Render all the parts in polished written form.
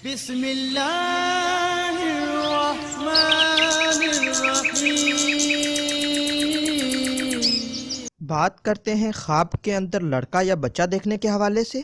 بسم اللہ الرحمن الرحیم۔ بات کرتے ہیں خواب کے اندر لڑکا یا بچہ دیکھنے کے حوالے سے۔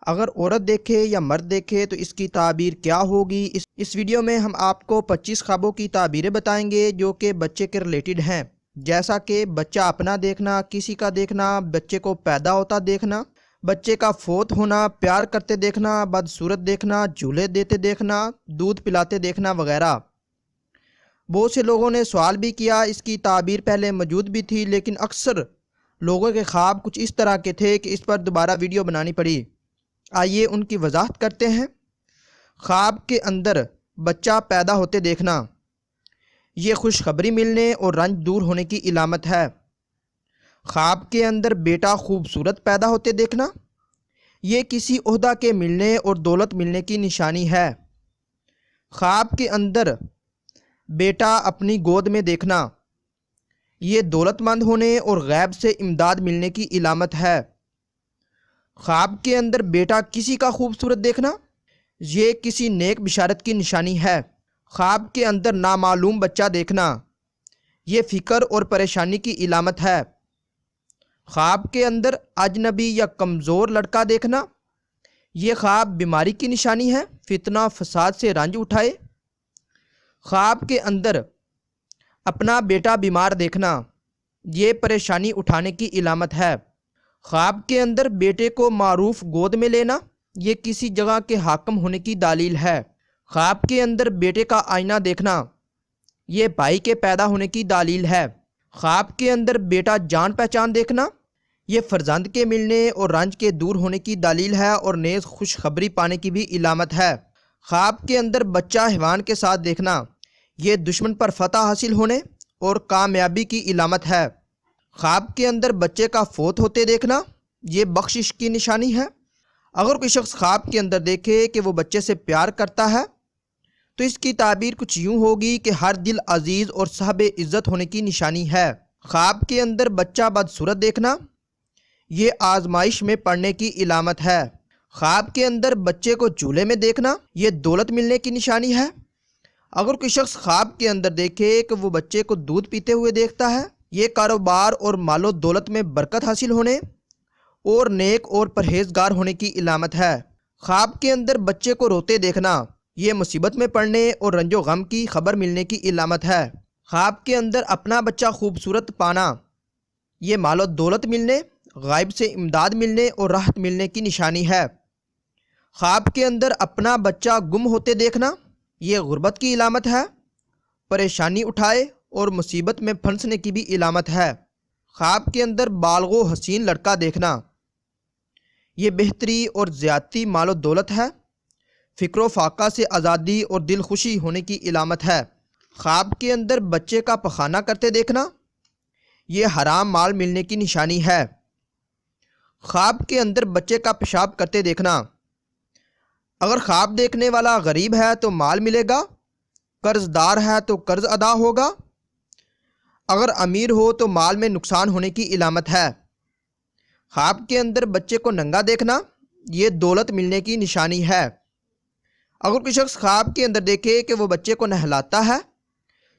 اگر عورت دیکھے یا مرد دیکھے تو اس کی تعبیر کیا ہوگی؟ اس ویڈیو میں ہم آپ کو 25 خوابوں کی تعبیریں بتائیں گے جو کہ بچے کے ریلیٹڈ ہیں، جیسا کہ بچہ اپنا دیکھنا، کسی کا دیکھنا، بچے کو پیدا ہوتا دیکھنا، بچے کا فوت ہونا، پیار کرتے دیکھنا، بدصورت دیکھنا، جھولے دیتے دیکھنا، دودھ پلاتے دیکھنا وغیرہ۔ بہت سے لوگوں نے سوال بھی کیا، اس کی تعبیر پہلے موجود بھی تھی لیکن اکثر لوگوں کے خواب کچھ اس طرح کے تھے کہ اس پر دوبارہ ویڈیو بنانی پڑی۔ آئیے ان کی وضاحت کرتے ہیں۔ خواب کے اندر بچہ پیدا ہوتے دیکھنا، یہ خوشخبری ملنے اور رنج دور ہونے کی علامت ہے۔ خواب کے اندر بیٹا خوبصورت پیدا ہوتے دیکھنا، یہ کسی عہدہ کے ملنے اور دولت ملنے کی نشانی ہے۔ خواب کے اندر بیٹا اپنی گود میں دیکھنا، یہ دولت مند ہونے اور غیب سے امداد ملنے کی علامت ہے۔ خواب کے اندر بیٹا کسی کا خوبصورت دیکھنا، یہ کسی نیک بشارت کی نشانی ہے۔ خواب کے اندر نامعلوم بچہ دیکھنا، یہ فکر اور پریشانی کی علامت ہے۔ خواب کے اندر اجنبی یا کمزور لڑکا دیکھنا، یہ خواب بیماری کی نشانی ہے، فتنہ فساد سے رنج اٹھائے۔ خواب کے اندر اپنا بیٹا بیمار دیکھنا، یہ پریشانی اٹھانے کی علامت ہے۔ خواب کے اندر بیٹے کو معروف گود میں لینا، یہ کسی جگہ کے حاکم ہونے کی دلیل ہے۔ خواب کے اندر بیٹے کا آئینہ دیکھنا، یہ بھائی کے پیدا ہونے کی دلیل ہے۔ خواب کے اندر بیٹا جان پہچان دیکھنا، یہ فرزند کے ملنے اور رنج کے دور ہونے کی دلیل ہے اور نیز خوشخبری پانے کی بھی علامت ہے۔ خواب کے اندر بچہ حیوان کے ساتھ دیکھنا، یہ دشمن پر فتح حاصل ہونے اور کامیابی کی علامت ہے۔ خواب کے اندر بچے کا فوت ہوتے دیکھنا، یہ بخشش کی نشانی ہے۔ اگر کوئی شخص خواب کے اندر دیکھے کہ وہ بچے سے پیار کرتا ہے تو اس کی تعبیر کچھ یوں ہوگی کہ ہر دل عزیز اور صاحب عزت ہونے کی نشانی ہے۔ خواب کے اندر بچہ بدصورت دیکھنا، یہ آزمائش میں پڑنے کی علامت ہے۔ خواب کے اندر بچے کو جھولے میں دیکھنا، یہ دولت ملنے کی نشانی ہے۔ اگر کوئی شخص خواب کے اندر دیکھے کہ وہ بچے کو دودھ پیتے ہوئے دیکھتا ہے، یہ کاروبار اور مال و دولت میں برکت حاصل ہونے اور نیک اور پرہیزگار ہونے کی علامت ہے۔ خواب کے اندر بچے کو روتے دیکھنا، یہ مصیبت میں پڑنے اور رنج و غم کی خبر ملنے کی علامت ہے۔ خواب کے اندر اپنا بچہ خوبصورت پانا، یہ مال و دولت ملنے، غائب سے امداد ملنے اور راحت ملنے کی نشانی ہے۔ خواب کے اندر اپنا بچہ گم ہوتے دیکھنا، یہ غربت کی علامت ہے، پریشانی اٹھائے اور مصیبت میں پھنسنے کی بھی علامت ہے۔ خواب کے اندر بالغ و حسین لڑکا دیکھنا، یہ بہتری اور زیادتی مال و دولت ہے، فکر و فاقہ سے آزادی اور دل خوشی ہونے کی علامت ہے۔ خواب کے اندر بچے کا پخانہ کرتے دیکھنا، یہ حرام مال ملنے کی نشانی ہے۔ خواب کے اندر بچے کا پیشاب کرتے دیکھنا، اگر خواب دیکھنے والا غریب ہے تو مال ملے گا، قرض دار ہے تو قرض ادا ہوگا، اگر امیر ہو تو مال میں نقصان ہونے کی علامت ہے۔ خواب کے اندر بچے کو ننگا دیکھنا، یہ دولت ملنے کی نشانی ہے۔ اگر کوئی شخص خواب کے اندر دیکھے کہ وہ بچے کو نہلاتا ہے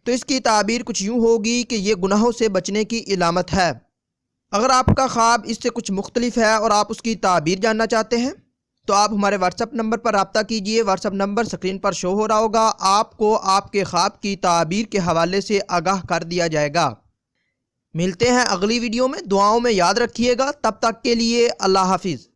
تو اس کی تعبیر کچھ یوں ہوگی کہ یہ گناہوں سے بچنے کی علامت ہے۔ اگر آپ کا خواب اس سے کچھ مختلف ہے اور آپ اس کی تعبیر جاننا چاہتے ہیں تو آپ ہمارے واٹس ایپ نمبر پر رابطہ کیجئے۔ واٹس ایپ نمبر سکرین پر شو ہو رہا ہوگا، آپ کو آپ کے خواب کی تعبیر کے حوالے سے آگاہ کر دیا جائے گا۔ ملتے ہیں اگلی ویڈیو میں، دعاؤں میں یاد رکھیے گا، تب تک کے لیے اللہ حافظ۔